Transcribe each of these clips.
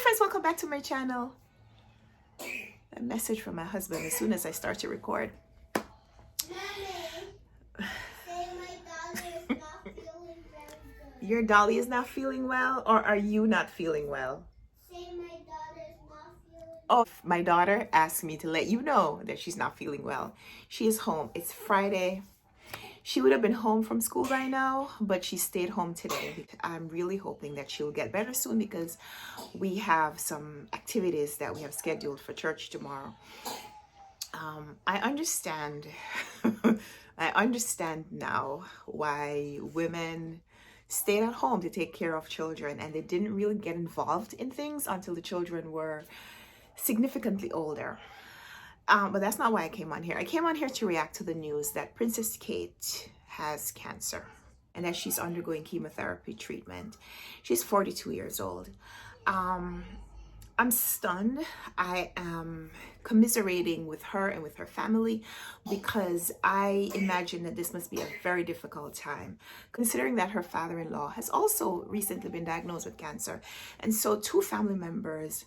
Friends, welcome back to my channel. A message from my husband as soon as I start to record. Mommy, say my daughter is not feeling very good. Your dolly is not feeling well, or are you not feeling well? Say my daughter is not feeling Oh, my daughter asked me to let you know that she's not feeling well. She is home. It's Friday. She would have been home from school by now, but she stayed home today. I'm really hoping that she'll get better soon because we have some activities that we have scheduled for church tomorrow. I understand. I understand now why women stayed at home to take care of children and they didn't really get involved in things until the children were significantly older. But that's not why I came on here. I came on here to react to the news that Princess Kate has cancer and that she's undergoing chemotherapy treatment. She's 42 years old. I'm stunned. I am commiserating with her and with her family because I imagine that this must be a very difficult time, considering that her father-in-law has also recently been diagnosed with cancer. And so two family members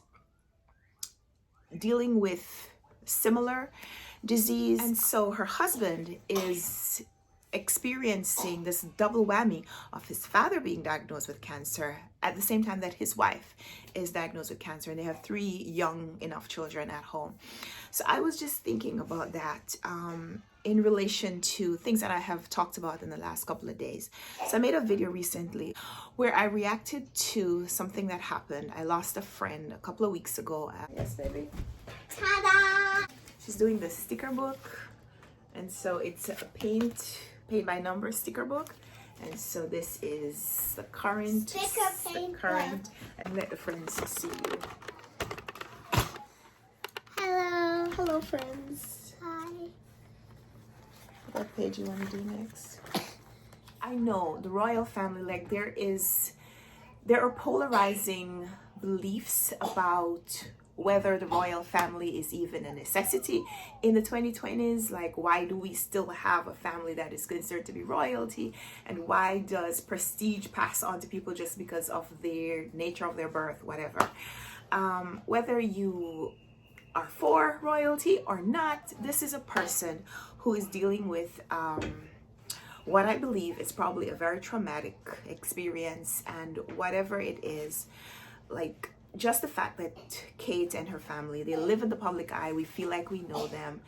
dealing with similar disease. And so her husband is experiencing this double whammy of his father being diagnosed with cancer at the same time that his wife is diagnosed with cancer, and they have 3 young enough children at home. So I was just thinking about that in relation to things that I have talked about in the last couple of days. So I made a video recently where I reacted to something that happened. I lost a friend a couple of weeks ago. Yes, baby. Ta-da! She's doing the sticker book, and so it's a paint by number sticker book. And so this is the current, and let the friends see you. Hello friends. Hi. What page you want to do next? I know the royal family, like there are polarizing beliefs about whether the royal family is even a necessity in the 2020s. Like, why do we still have a family that is considered to be royalty, and why does prestige pass on to people just because of their nature of their birth, whatever. Whether you are for royalty or not, this is a person who is dealing with what I believe is probably a very traumatic experience. And whatever it is, like, just the fact that Kate and her family, they live in the public eye, we feel like we know them.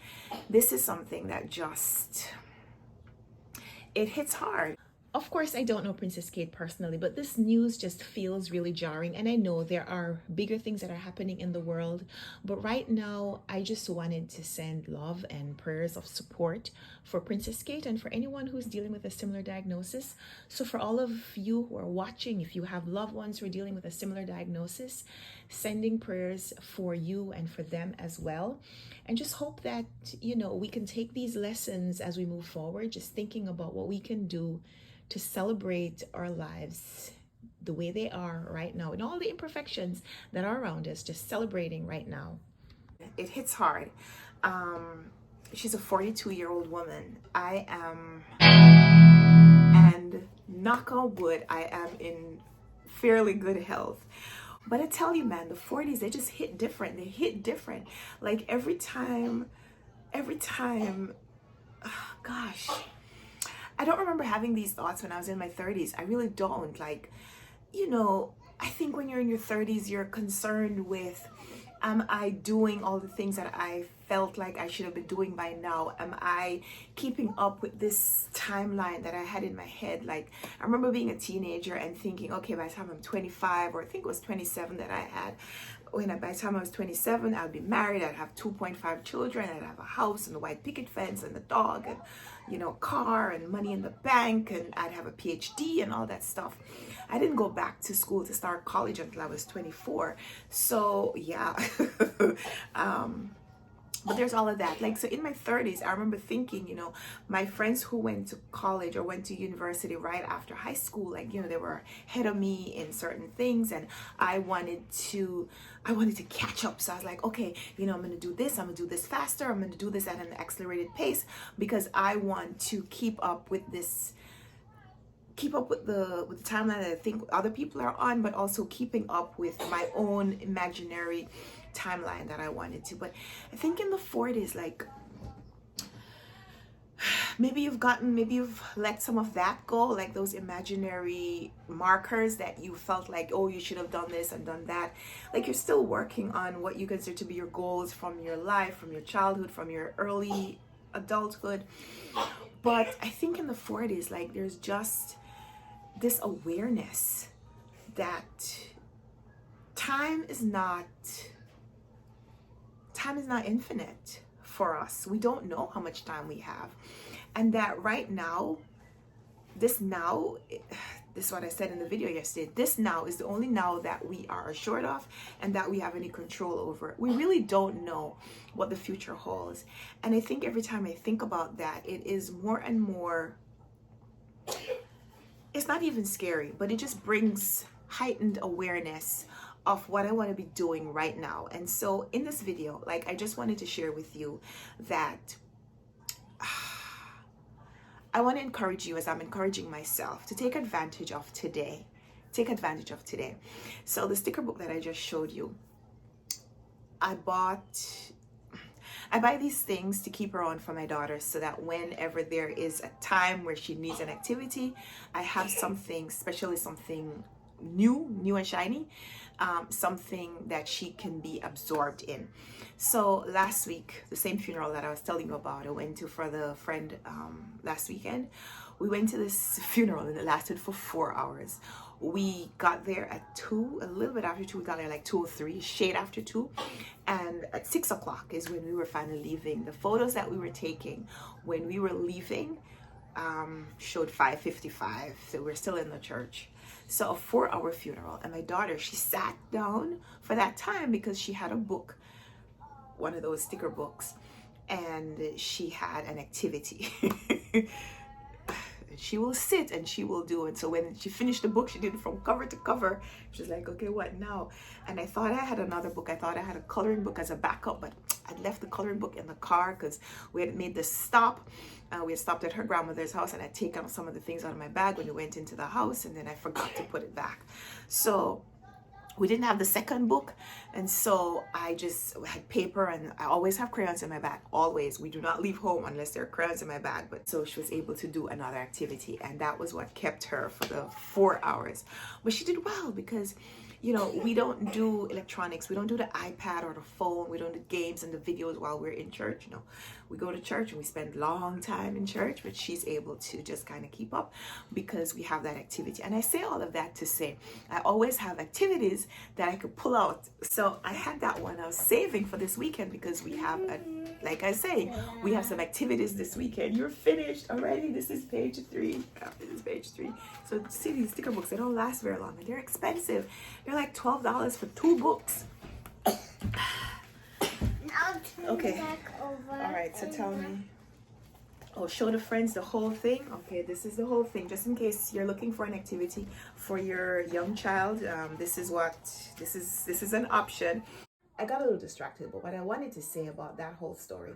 This is something that just, it hits hard. Of course, I don't know Princess Kate personally, but this news just feels really jarring. And I know there are bigger things that are happening in the world. But right now, I just wanted to send love and prayers of support for Princess Kate and for anyone who's dealing with a similar diagnosis. So for all of you who are watching, if you have loved ones who are dealing with a similar diagnosis, sending prayers for you and for them as well. And just hope that, you know, we can take these lessons as we move forward, just thinking about what we can do to celebrate our lives the way they are right now and all the imperfections that are around us, just celebrating right now. It hits hard. She's a 42-year-old woman. I am, and knock on wood, I am in fairly good health. But I tell you, man, the 40s, they just hit different. They hit different. Like every time, oh, gosh, I don't remember having these thoughts when I was in my 30s. I really don't. Like, you know, I think when you're in your 30s, you're concerned with, am I doing all the things that I felt like I should have been doing by now? Am I keeping up with this timeline that I had in my head? Like, I remember being a teenager and thinking, okay, by the time I'm 25, or I think it was 27 that I had, by the time I was 27, I'd be married, I'd have 2.5 children, I'd have a house and a white picket fence and a dog and, you know, car and money in the bank, and I'd have a PhD and all that stuff. I didn't go back to school to start college until I was 24. So yeah. But there's all of that. Like, so in my 30s, I remember thinking, you know, my friends who went to college or went to university right after high school, like, you know, they were ahead of me in certain things, and I wanted to catch up. So I was like, okay, you know, I'm going to do this. I'm going to do this faster. I'm going to do this at an accelerated pace because I want to keep up with this keep up with the timeline that I think other people are on, but also keeping up with my own imaginary timeline that I wanted to. But I think in the 40s, like, maybe you've let some of that go, like those imaginary markers that you felt like, oh, you should have done this and done that. Like, you're still working on what you consider to be your goals from your life, from your childhood, from your early adulthood. But I think in the 40s, like, there's just this awareness that time is not infinite for us. We don't know how much time we have. And that right now, this is what I said in the video yesterday, this now is the only now that we are assured of and that we have any control over. We really don't know what the future holds. And I think every time I think about that, it is more and more, it's not even scary, but it just brings heightened awareness of what I want to be doing right now. And so in this video, like, I just wanted to share with you that I want to encourage you, as I'm encouraging myself, to take advantage of today. Take advantage of today. So the sticker book that I just showed you, I buy these things to keep her on for my daughter, so that whenever there is a time where she needs an activity, I have something, especially something new and shiny, something that she can be absorbed in. So last week, the same funeral that I was telling you about, I went to for the friend last weekend. We went to this funeral and it lasted for 4 hours. We got there at 2, a little bit after 2. We got there like 2:03, shade after 2. And at 6 o'clock is when we were finally leaving. The photos that we were taking when we were leaving showed 5:55, so we're still in the church. So a 4-hour funeral, and my daughter, she sat down for that time because she had a book, one of those sticker books, and she had an activity. She will sit and she will do it. So when she finished the book, she did it from cover to cover. She's like, okay, what now? And I thought I had another book. I thought I had a coloring book as a backup, but I'd left the coloring book in the car because we had made this stop. We had stopped at her grandmother's house, and I'd taken some of the things out of my bag when we went into the house, and then I forgot to put it back. So we didn't have the second book, and so I just had paper, and I always have crayons in my bag. Always. We do not leave home unless there are crayons in my bag. But so she was able to do another activity, and that was what kept her for the 4 hours. But she did well because, you know, we don't do electronics. We don't do the iPad or the phone. We don't do games and the videos while we're in church. You know, we go to church and we spend long time in church, but she's able to just kind of keep up because we have that activity. And I say all of that to say, I always have activities that I could pull out. So I had that one I was saving for this weekend because we have, like I say, we have some activities this weekend. You're finished already. This is page 3. This is page 3. So see, these sticker books, they don't last very long and they're expensive. They're like $12 for 2 books. Okay. All right, so tell me. Oh, show the friends the whole thing. Okay, this is the whole thing. Just in case you're looking for an activity for your young child, this is an option. I got a little distracted, but what I wanted to say about that whole story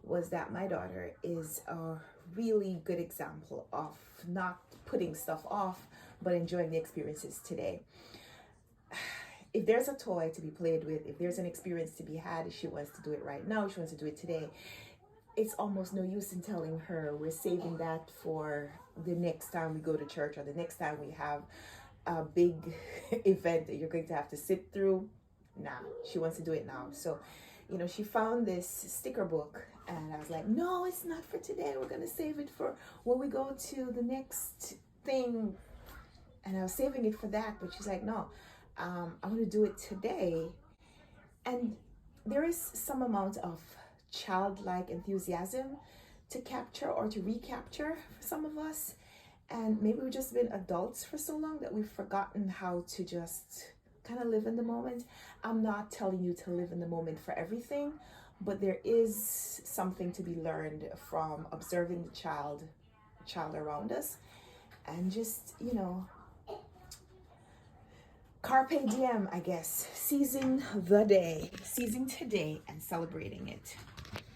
was that my daughter is a really good example of not putting stuff off, but enjoying the experiences today. If there's a toy to be played with, if there's an experience to be had, she wants to do it right now, she wants to do it today. It's almost no use in telling her we're saving that for the next time we go to church or the next time we have a big event that you're going to have to sit through. Nah, she wants to do it now. So, you know, she found this sticker book and I was like, no, it's not for today. We're going to save it for when we go to the next thing. And I was saving it for that, but she's like, no, I want to do it today. And there is some amount of childlike enthusiasm to capture or to recapture for some of us. And maybe we've just been adults for so long that we've forgotten how to just kind of live in the moment. I'm not telling you to live in the moment for everything, but there is something to be learned from observing the child around us and just, you know, carpe diem, I guess, seizing the day, seizing today and celebrating it.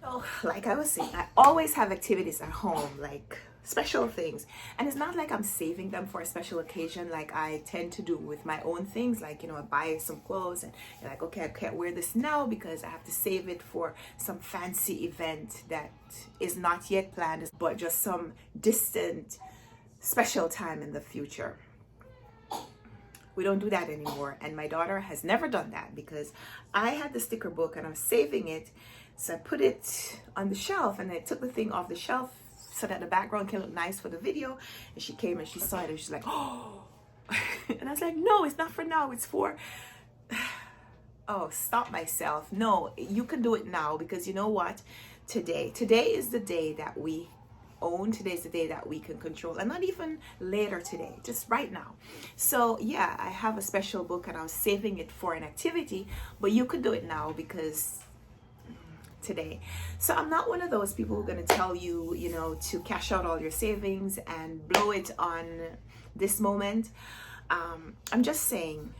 So like I was saying, I always have activities at home, like special things. And it's not like I'm saving them for a special occasion like I tend to do with my own things. Like, I buy some clothes and you're like, okay, I can't wear this now because I have to save it for some fancy event that is not yet planned, but just some distant special time in the future. We don't do that anymore. And my daughter has never done that because I had the sticker book and I'm saving it. So I put it on the shelf and I took the thing off the shelf so that the background can look nice for the video. And she came and she saw it and she's like, oh. And I was like, no, it's not for now. It's for, oh, stop myself. No, you can do it now because you know what? Today is the day that we own. Today is the day that we can control, and not even later today, just right now. So yeah, I have a special book and I was saving it for an activity, but you could do it now because today. So I'm not one of those people who are going to tell you, to cash out all your savings and blow it on this moment. I'm just saying,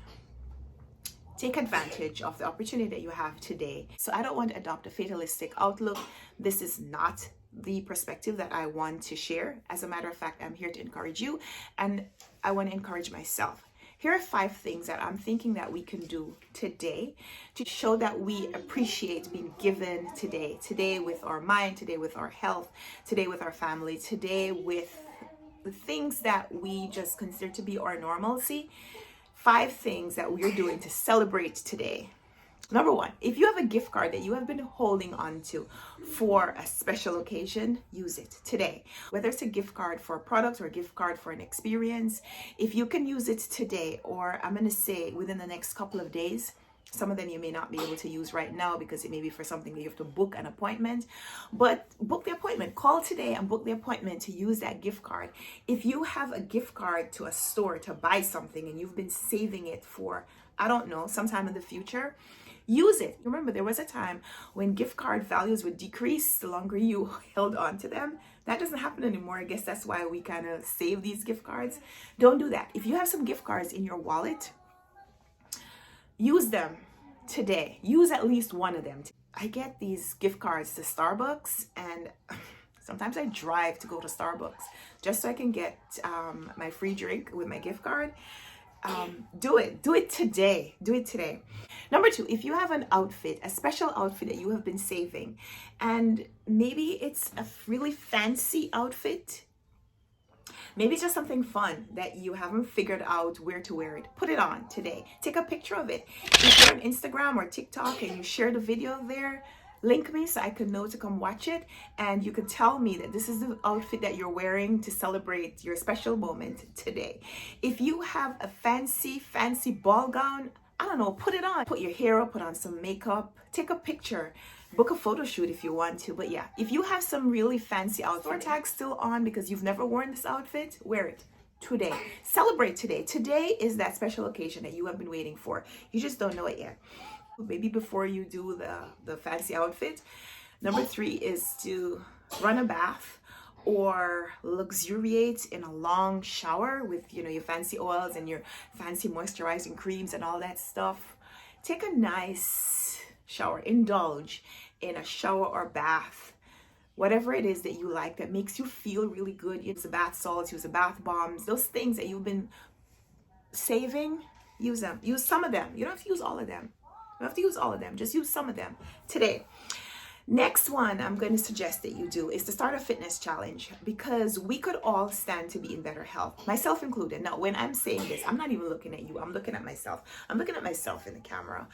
take advantage of the opportunity that you have today. So I don't want to adopt a fatalistic outlook. This is not the perspective that I want to share. As a matter of fact, I'm here to encourage you and I want to encourage myself. Here are 5 things that I'm thinking that we can do today to show that we appreciate being given today with our mind, today with our health, today with our family, today with the things that we just consider to be our normalcy. 5 things that we're doing to celebrate today. Number 1, if you have a gift card that you have been holding on to for a special occasion, use it today. Whether it's a gift card for a product or a gift card for an experience, if you can use it today, or I'm going to say within the next couple of days. Some of them you may not be able to use right now because it may be for something that you have to book an appointment, but book the appointment. Call today and book the appointment to use that gift card. If you have a gift card to a store to buy something and you've been saving it for, I don't know, sometime in the future, use it. Remember, there was a time when gift card values would decrease the longer you held on to them. That doesn't happen anymore. I guess that's why we kind of save these gift cards. Don't do that. If you have some gift cards in your wallet, use them today. Use at least one of them. I get these gift cards to Starbucks and sometimes I drive to go to Starbucks just so I can get my free drink with my gift card. Do it today. Do it today. Number 2, if you have an outfit, a special outfit that you have been saving, and maybe it's a really fancy outfit, maybe it's just something fun that you haven't figured out where to wear it. Put it on today. Take a picture of it. If you're on Instagram or TikTok and you share the video there, link me so I can know to come watch it, and you can tell me that this is the outfit that you're wearing to celebrate your special moment today. If you have a fancy ball gown, I don't know, put it on. Put your hair up, put on some makeup, take a picture, book a photo shoot if you want to. But yeah, if you have some really fancy outfit, store tag's still on because you've never worn this outfit, wear it today. Celebrate today. Today is that special occasion that you have been waiting for. You just don't know it yet. Maybe before you do the fancy outfit. Number 3 is to run a bath or luxuriate in a long shower with your fancy oils and your fancy moisturizing creams and all that stuff. Take a nice shower. Indulge in a shower or bath. Whatever it is that you like that makes you feel really good. Use the bath salts, use the bath bombs, those things that you've been saving, use them. Use some of them. You don't have to use all of them. You don't have to use all of them. Just use some of them today. Next one I'm going to suggest that you do is to start a fitness challenge, because we could all stand to be in better health, myself included. Now, when I'm saying this, I'm not even looking at you. I'm looking at myself. I'm looking at myself in the camera.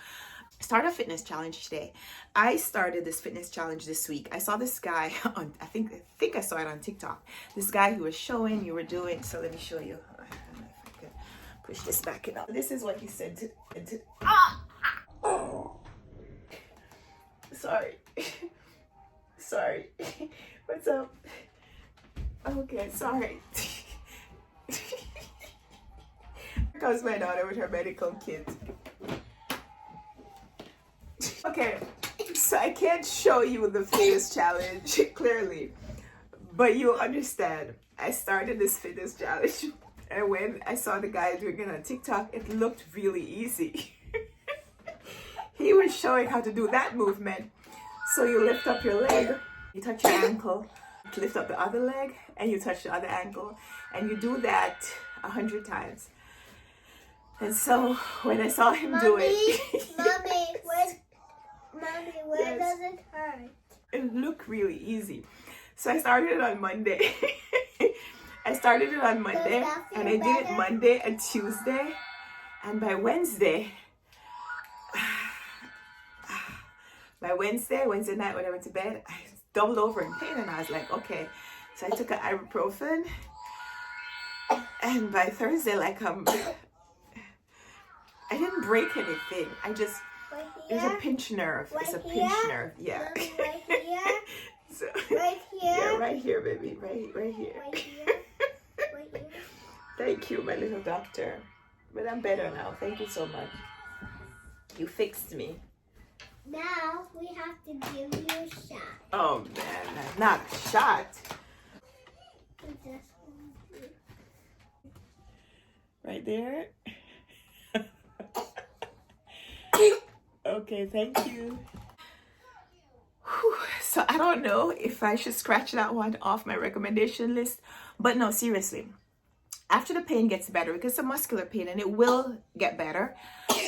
Start a fitness challenge today. I started this fitness challenge this week. I saw this guy on, I think I saw it on TikTok. This guy who was showing you were doing, so let me show you. I don't know if I can push this back enough. This is what he said oh. Sorry. Sorry. What's up? Okay, sorry. Here comes my daughter with her medical kit. Okay, so I can't show you the fitness challenge clearly, but you'll understand. I started this fitness challenge, and when I saw the guy doing it on TikTok, it looked really easy. He was showing how to do that movement. So you lift up your leg, you touch your ankle, to lift up the other leg, and you touch the other ankle, and you do that 100 times. And so when I saw him do it, Mommy, where does it hurt? It looked really easy. So I started it on Monday. And I did it Monday and Tuesday. And by Wednesday night when I went to bed, I doubled over in pain, and I was like, okay. So I took an ibuprofen, and by Thursday, like I didn't break anything. I just, there's a pinch nerve. It's a pinch nerve, yeah. Right here? So, Right here? yeah, right here, baby. Right here. Right here? Right here? Thank you, my little doctor. But I'm better now. Thank you so much. You fixed me. Now we have to give you a shot. Oh man, not a shot. Right there. Okay, thank you. Whew. So I don't know if I should scratch that one off my recommendation list, but no, seriously. After the pain gets better, because it's a muscular pain and it will get better,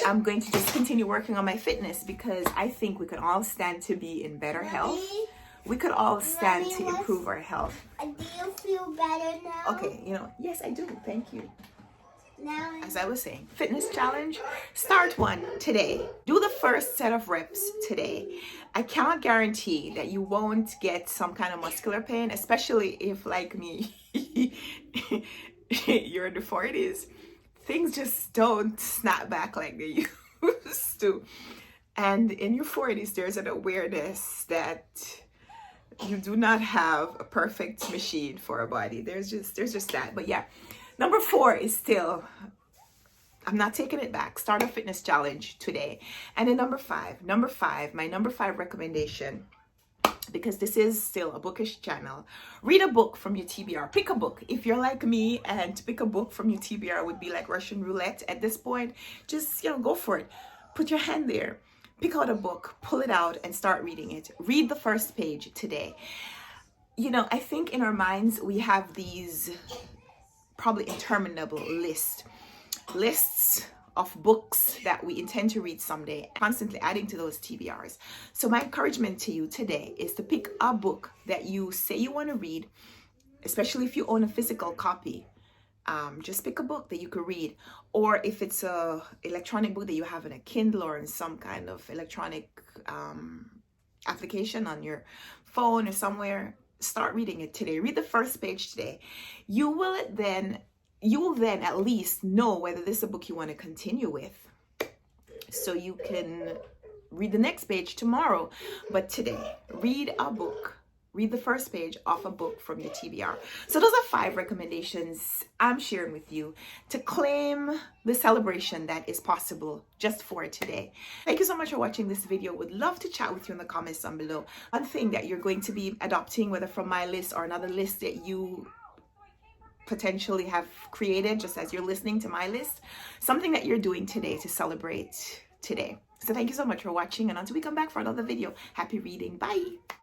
I'm going to just continue working on my fitness, because I think we could all stand to be in better health. We could all stand to improve our health. Do you feel better now? Okay, yes, I do. Thank you. Now, as I was saying, fitness challenge, start one today. Do the first set of reps today. I cannot guarantee that you won't get some kind of muscular pain, especially if, like me, you're in the 40s. Things just don't snap back like they used to. And in your 40s, there's an awareness that you do not have a perfect machine for a body. There's just that. But yeah. Number 4 is still, I'm not taking it back. Start a fitness challenge today. And then number 5, my number 5 recommendation, because this is still a bookish channel, read a book from your TBR. Pick a book. If you're like me, and to pick a book from your TBR would be like Russian roulette at this point, just, go for it. Put your hand there. Pick out a book, pull it out, and start reading it. Read the first page today. I think in our minds, we have these probably interminable lists of books that we intend to read someday, constantly adding to those TBRs. So my encouragement to you today is to pick a book that you say you want to read, especially if you own a physical copy. Just pick a book that you could read, or if it's a electronic book that you have in a Kindle or in some kind of electronic application on your phone or somewhere, start reading it today. Read the first page today. You will then at least know whether this is a book you want to continue with, so you can read the next page tomorrow. But today, read a book. Read the first page off a book from your TBR. So those are 5 recommendations I'm sharing with you to claim the celebration that is possible just for today. Thank you so much for watching this video. Would love to chat with you in the comments down below. One thing that you're going to be adopting, whether from my list or another list that you potentially have created just as you're listening to my list, something that you're doing today to celebrate today. So thank you so much for watching, and until we come back for another video, happy reading. Bye.